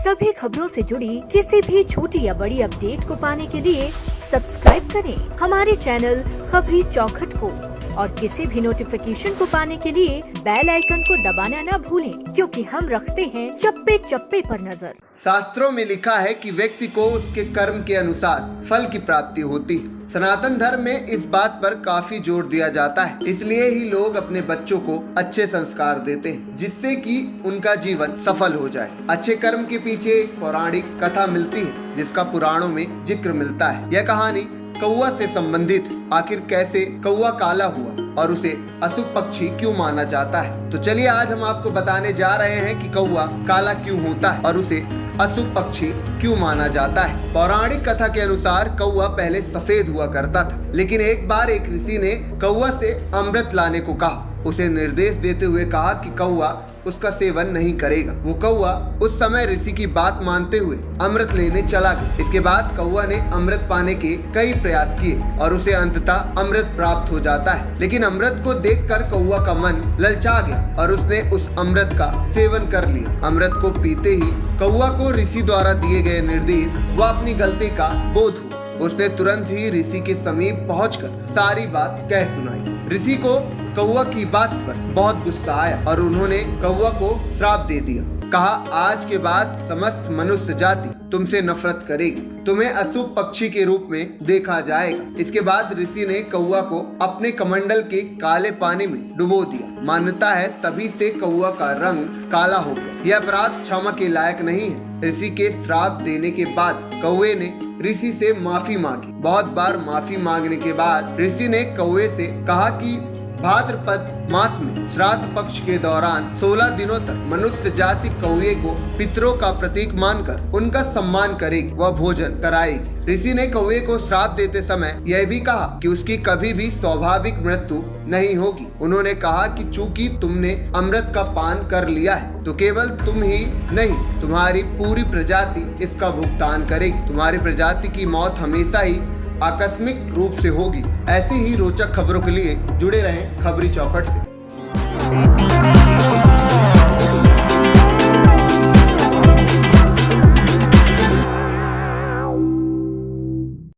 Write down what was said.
सभी खबरों से जुड़ी किसी भी छोटी या बड़ी अपडेट को पाने के लिए सब्सक्राइब करें हमारे चैनल खबरी चौखट को और किसी भी नोटिफिकेशन को पाने के लिए बेल आइकन को दबाना न भूलें, क्योंकि हम रखते हैं चप्पे चप्पे पर नजर। शास्त्रों में लिखा है कि व्यक्ति को उसके कर्म के अनुसार फल की प्राप्ति होती है। सनातन धर्म में इस बात पर काफी जोर दिया जाता है, इसलिए ही लोग अपने बच्चों को अच्छे संस्कार देते हैं, जिससे कि उनका जीवन सफल हो जाए। अच्छे कर्म के पीछे एक पौराणिक कथा मिलती है, जिसका पुराणों में जिक्र मिलता है। यह कहानी कौवा से संबंधित। आखिर कैसे कौवा काला हुआ और उसे अशुभ पक्षी क्यों माना जाता है, तो चलिए आज हम आपको बताने जा रहे हैं कि कौवा काला क्यों होता है और उसे अशुभ पक्षी क्यों माना जाता है। पौराणिक कथा के अनुसार कौवा पहले सफेद हुआ करता था, लेकिन एक बार एक ऋषि ने कौवा से अमृत लाने को कहा। उसे निर्देश देते हुए कहा कि कौवा उसका सेवन नहीं करेगा। वो कौवा उस समय ऋषि की बात मानते हुए अमृत लेने चला गया। इसके बाद कौवा ने अमृत पाने के कई प्रयास किए और उसे अंततः अमृत प्राप्त हो जाता है। लेकिन अमृत को देखकर कौवा का मन ललचा गया और उसने उस अमृत का सेवन कर लिया। अमृत को पीते ही कौवा को ऋषि द्वारा दिए गए निर्देश व अपनी गलती का बोध हुआ। उसने तुरंत ही ऋषि के समीप पहुंचकर सारी बात कह सुनाई। ऋषि को कौवा की बात पर बहुत गुस्सा आया और उन्होंने कौवा को श्राप दे दिया। कहा, आज के बाद समस्त मनुष्य जाति तुमसे नफरत करेगी, तुम्हें अशुभ पक्षी के रूप में देखा जाएगा। इसके बाद ऋषि ने कौवा को अपने कमंडल के काले पानी में डुबो दिया। मान्यता है तभी से कौवा का रंग काला हो गया। यह अपराध क्षमा के लायक नहीं है। ऋषि के श्राप देने के बाद कौवे ने ऋषि से माफी मांगी। बहुत बार माफी मांगने के बाद ऋषि ने कौवे से कहा कि भाद्रपद मास में श्राद्ध पक्ष के दौरान 16 दिनों तक मनुष्य जाति कौवे को पितरों का प्रतीक मानकर उनका सम्मान करेगी व भोजन कराएगी। ऋषि ने कौवे को श्राप देते समय यह भी कहा कि उसकी कभी भी स्वाभाविक मृत्यु नहीं होगी। उन्होंने कहा कि चूंकि तुमने अमृत का पान कर लिया है तो केवल तुम ही नहीं, तुम्हारी पूरी प्रजाति इसका भुगतान करेगी। तुम्हारी प्रजाति की मौत हमेशा ही आकस्मिक रूप से होगी। ऐसी ही रोचक खबरों के लिए जुड़े रहें खबरी चौखट से।